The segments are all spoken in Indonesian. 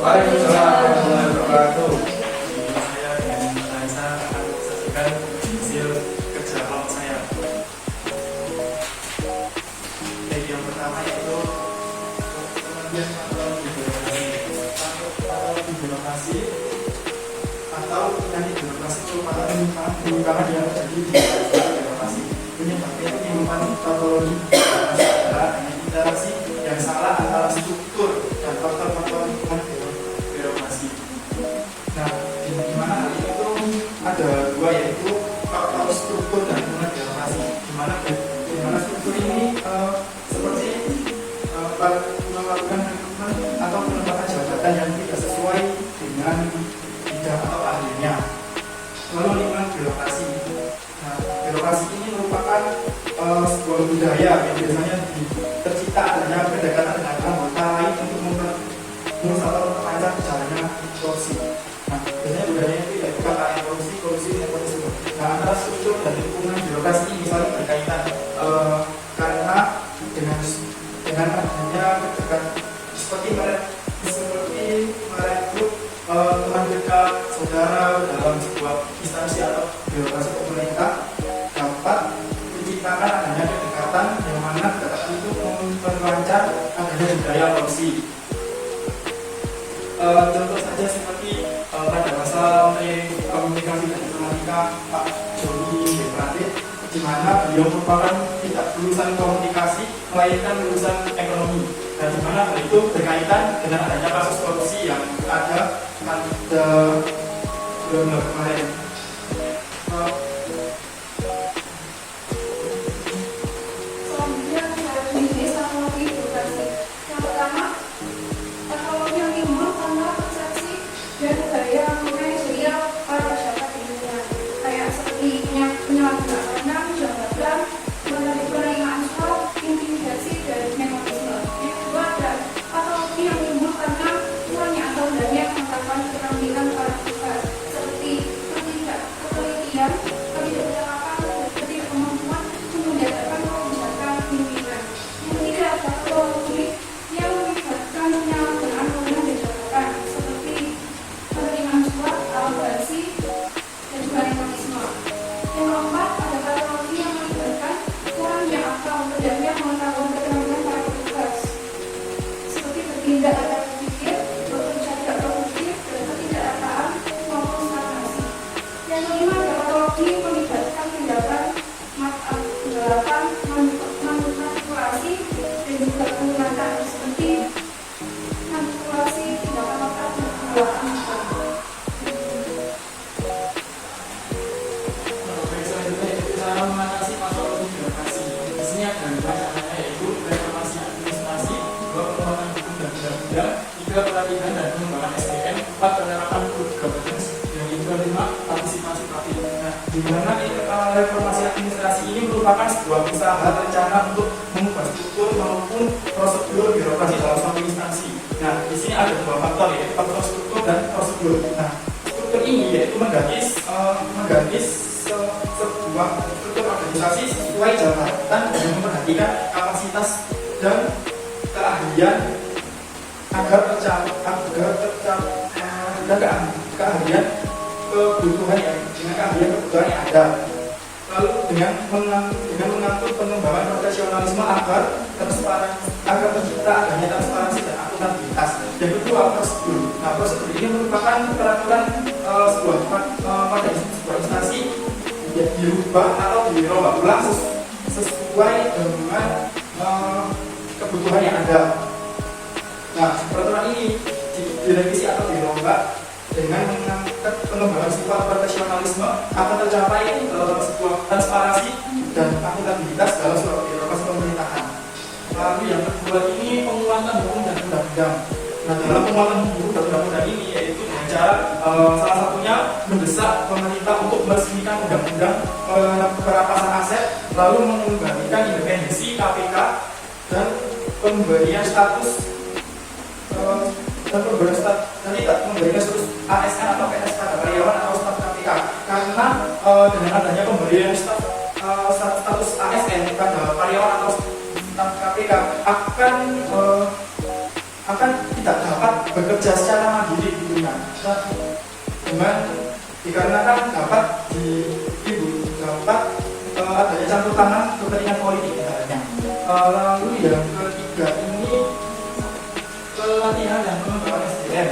Waalaikumsalam warahmatullahi wabarakatuh. Saya dengan Raisa akan menyaksikan hasil kerja kelompok saya. Jadi yang pertama yaitu pengertian atau birokrasi atau yang birokrasi merupakan penyimpangan yang terjadi di birokrasi. Penyebabnya itu penyimpangan tautologi adalah interaksi yang salah antara struktur dan faktor-faktor lingkungan birokrasi. Nah, di mana hal ini itu ada dua, yaitu faktor struktur dan lingkungan birokrasi. Di mana struktur ini seperti melakukan rekrutmen atau penempatan jabatan yang tidak sesuai dengan bidang atau ahlinya. Lalu lingkungan birokrasi. Nah, birokrasi ini merupakan sebuah budaya yang biasanya tercipta adanya pendekatan dengan anggota lain untuk mengurus atau memperlancar jalannya korupsi. Nah, biasanya budaya itu yaitu kata korupsi, nepotisme. Nah, antara struktur dan lingkungan birokrasi ini saling berkaitan karena dengan adanya kedekatan seperti merekrut teman dekat saudara dalam sebuah instansi atau birokrasi pemerintah dapat menciptakan adanya kedekatan yang mana kedekatan itu memperlancar adanya budaya korupsi. Contoh saja seperti pada masa Menteri Komunikasi dan Informatika Pak Joni G. Plate, di mana beliau merupakan tidak lulusan komunikasi melainkan lulusan ekonomi. Dan di mana hal itu berkaitan dengan adanya kasus korupsi yang ada pada bulan kemarin. Pelatihan dan pengembangan SDM, 4 penerapan good governance, yang kelima partisipasi publik. Nah, di mana reformasi administrasi ini merupakan sebuah usaha rencana untuk mengubah struktur maupun prosedur birokrasi dalam suatu instansi. Nah, di sini ada dua faktor, yaitu faktor struktur dan prosedur. Nah, struktur ini yaitu mengganti sebuah struktur organisasi sesuai jabatan dan memperhatikan kapasitas dan keahlian agar tercapai keahlian kebutuhan yang ada. Lalu dengan mengatur pengembangan profesionalisme agar tercipta adanya transparansi dan akuntabilitas. Yang kedua, prosedur. Nah, prosedur ini merupakan peraturan pada sebuah instansi dirubah atau dirombak ulang sesuai dengan kebutuhan yang ada. Nah, peraturan ini direvisi atau dirombak dengan mengangkat pengembangan sifat profesionalisme akan tercapai sebuah transparansi dan akuntabilitas dalam suatu birokrasi pemerintahan. Lalu yang kedua ini penguatan hukum dan undang-undang. Nah, dalam penguatan hukum dan undang-undang ini yaitu dengan cara salah satunya mendesak pemerintah untuk meresmikan undang-undang perampasan aset, lalu mengembalikan independensi KPK dan pemberian status memberikan status ASN atau PSK karyawan atau staf KPK, karena dengan adanya pemberian status ASN pada karyawan atau staf KPK akan tidak dapat bekerja secara mandiri gitu kan. Dengan dikarenakan dapat dapat adanya campur tangan kepentingan politik misalnya. Lalu yang ketiga ini pelatihan dan pengembangan SDM.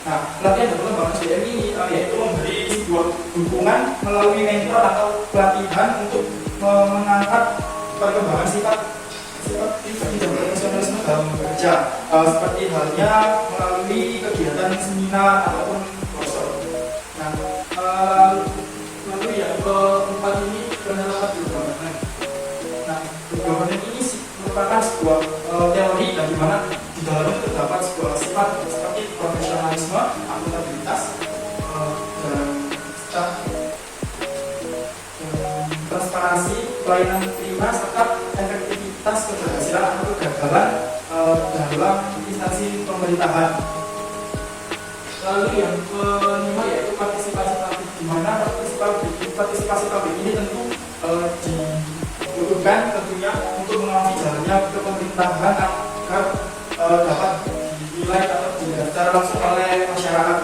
Nah, pelatihan dan pengembangan SDM ini yaitu memberi sebuah dukungan melalui mentor atau pelatihan untuk mengangkat perkembangan sifat profesionalisme dalam bekerja, seperti halnya melalui kegiatan seminar ataupun workshop. Nah, lalu yang keempat ini penerapan good governance. Nah, good governance ini merupakan sebuah teori dan di mana di dalamnya terdapat sebuah sifat seperti profesionalisme, akuntabilitas, dan transparansi, pelayanan prima, serta efektivitas keberhasilan atau kegagalan dalam instansi pemerintahan. Lalu yang kelima yaitu partisipasi publik, di mana partisipasi publik ini tentu dibutuhkan tentunya untuk mengawasi jalannya kepemerintahan agar dapat dinilai atau dilihat secara langsung oleh masyarakat.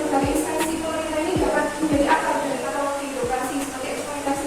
Berbagai instansi pemerintah ini dapat menjadi akar dari katalog birokrasi seperti eksploitasi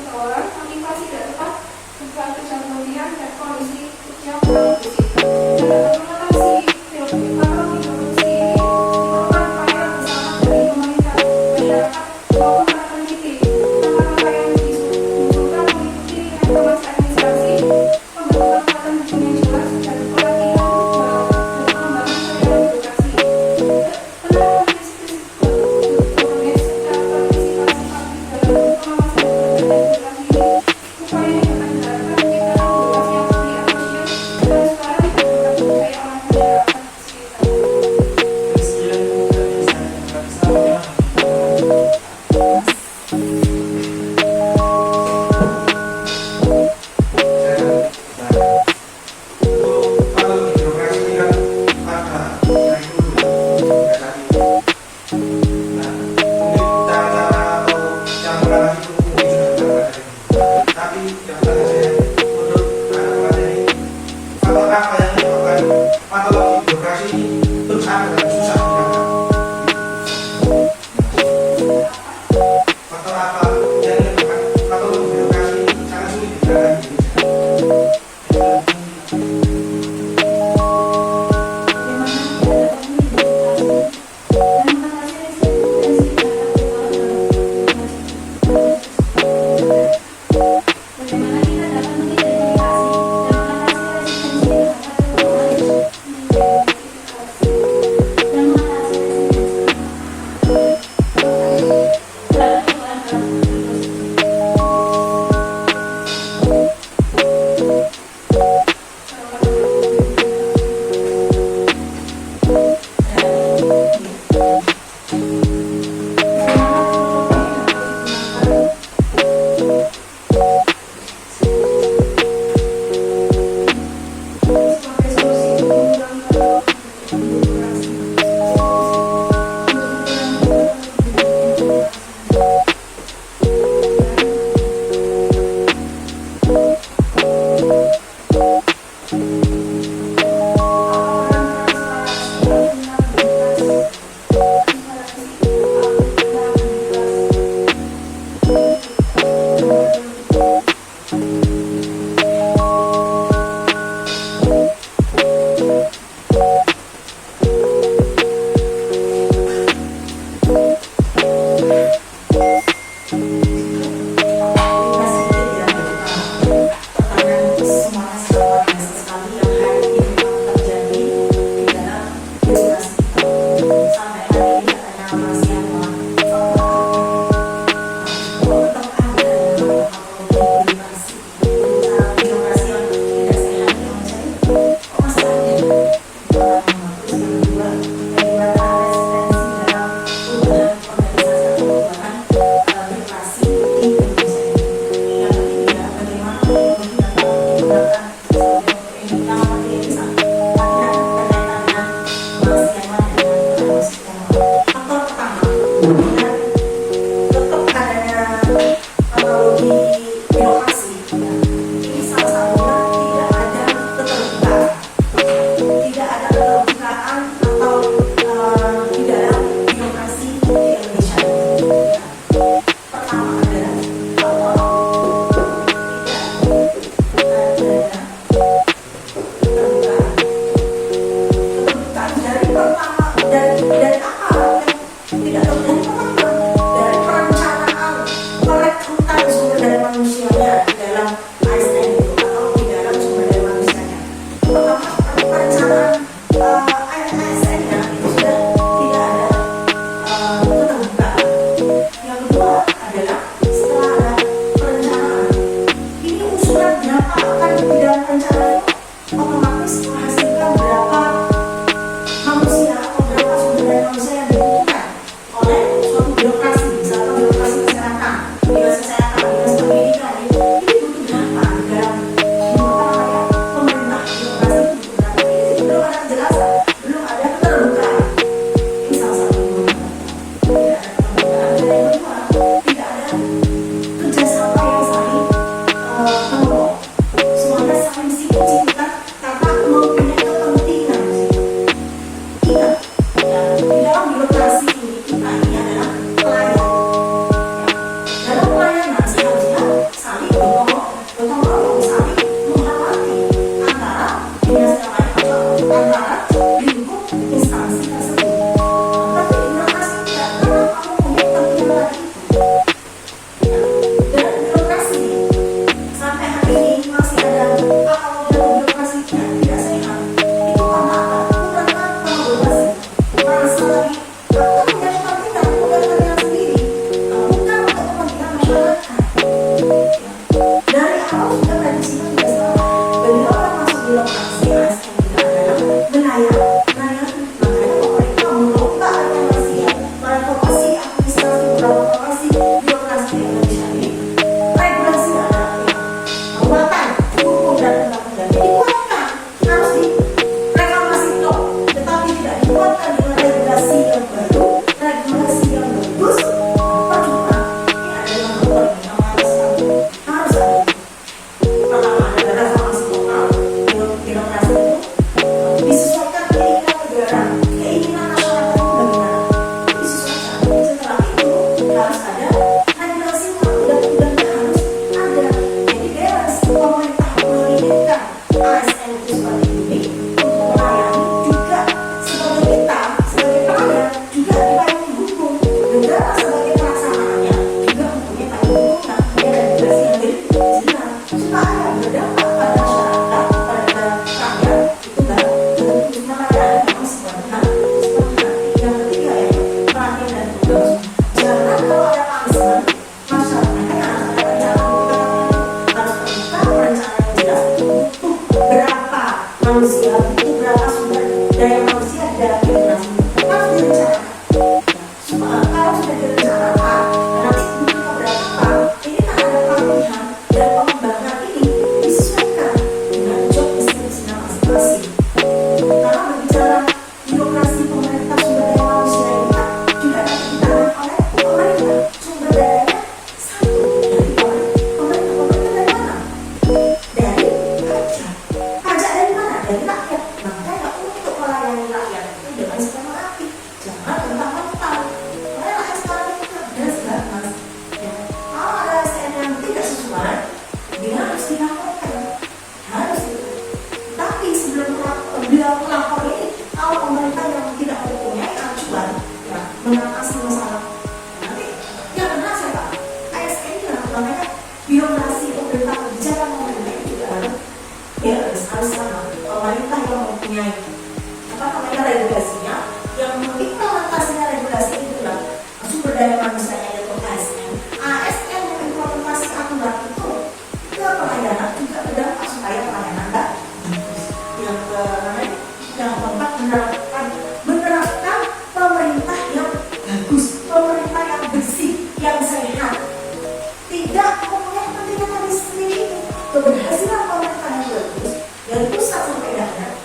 Keberhasilan pemerintah yang bagus dari pusat sampai daerah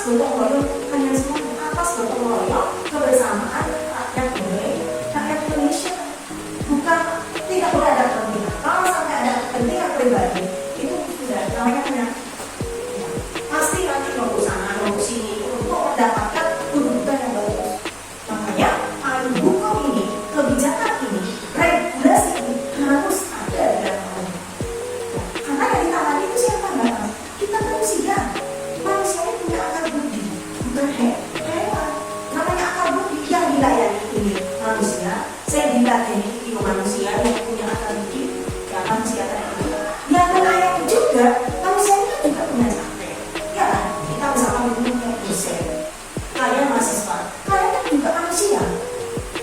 gotong royong, kalian semua di atas gotong royong, kebersamaan rakyat Indonesia. Bukan tidak boleh ada kepentingan. Kalau sampai ada kepentingan pribadi, itu sudah namanya hanya pasti nanti mau sana mau sini untuk mendapatkan kedudukan yang bagus. Makanya payung hukum ini, kebijakan ini, regulasi ini harus ada di dalam hal ini. Karena yang ditangani itu siapa nggak? Kita manusia. Manusia ini punya akal budi, bukan hewan. Namanya akal budi yang dilayani ini manusia. Saya dilatih ini manusia yang punya akal budi, ya manusia tadi. Yang melayani juga manusia ini juga punya capek. Ya kan? Kita bersama dengan dosen, kalian mahasiswa, kalian kan juga manusia.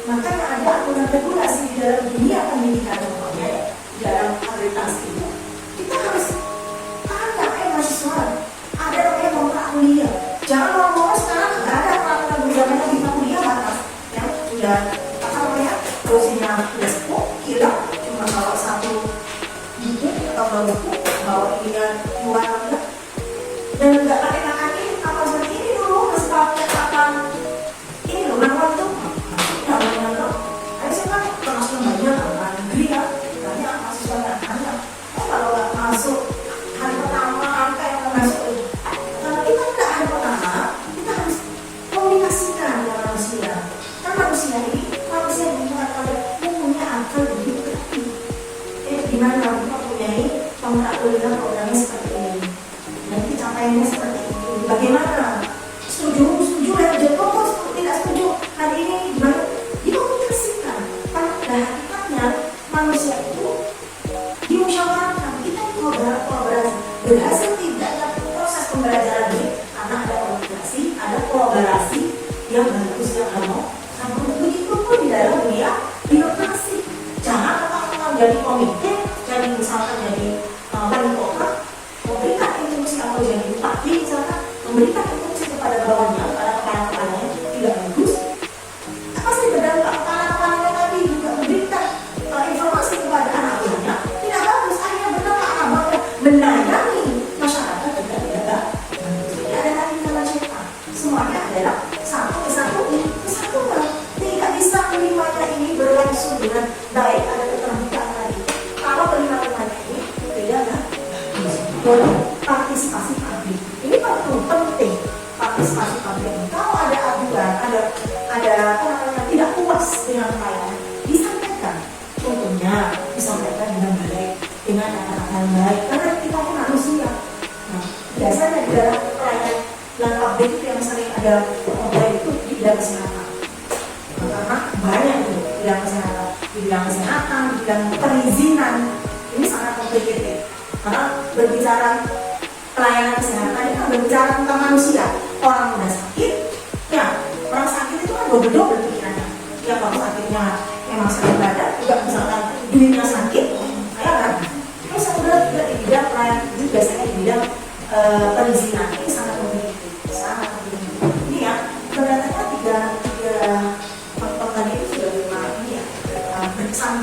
Makanya ada aturan regulasi di dalam dunia pendidikan contohnya ya, di dalam akreditasi itu kita harus tanya mahasiswa, ada namanya kontrak kuliah. Jangan ngomong sekarang nggak ada peraturan bersama kita kuliah batas yang sudah apa namanya dosennya sudah sepuh, hilang cuma bawa satu buku atau dua buku, bawa ininya dua enggak, dan nggak pakai tangan ini apa seperti ini dulu masih pakai tangan ini loh manual itu termasuk banyak orang negeri ya, banyak mahasiswa yang anak. Kalau nggak masuk hari pertama, angka yang masuk. Kalau kita nggak hari pertama, kita harus komunikasikan dengan manusia. Kan manusia ini, manusia yang punya akal begitu tinggi. Gimana kita mempunyai kontrak kuliah programnya seperti ini, dan pencapaiannya seperti itu. Bagaimana? Setuju yang jatuh, tidak setuju. Hari ini gimana? Dikomunikasikan. Pada hakikatnya manusia itu dimusyawarahkan. Kita kolaborasi. Berhasil tidaknya proses pembelajaran ini karena ada komunikasi, ada kolaborasi yang bagus, yang harmonis. Begitu pun di dalam dunia birokrasi. Jangan orang jadi komite, jadi misalkan jadi wali kota, memberikan instruksi atau jadi bupati misalkan, memberikan instruksi kepada bawahnya, pada kepala-kepalanya tidak bagus. Pasti berdampak kepala-kepalanya tadi juga memberikan informasi kepada anak buahnya tidak bagus. Akhirnya berdampak anak melayani masyarakat juga tidak bagus. Jadi ada lagi nama siapa? Semuanya adalah satu kesatuan. Tidak bisa kelimanya ini berlangsung dengan baik, ada keterbukaan tadi. Kalau kelima-limanya ini tidak bagus. Partisipasi publik ini penting. Partisipasi publik. Kalau ada aduan, ada apa namanya tidak puas dengan pelayanan, disampaikan. Contohnya disampaikan dengan baik, dengan kata-kata yang baik. Karena kita pun manusia. Nah, biasanya di dalam pelayanan publik itu yang sering ada komplain itu di bidang kesehatan. Karena banyak itu di bidang kesehatan, di bidang perizinan ini sangat komplikated. Karena berbicara pelayanan kesehatan itu kan berbicara tentang manusia. Orang udah sakit, ya orang sakit itu kan double pikirannya. Ya kalau sakitnya memang sakit badan, juga misalkan duitnya sakit, kayak kan. Terus yang udah juga di bidang pelayanan itu biasanya di bidang perizinan ini sangat komplikated, sangat komplikated. Ini ya kelihatannya tiga faktor tadi itu sudah lima ini ya berkesan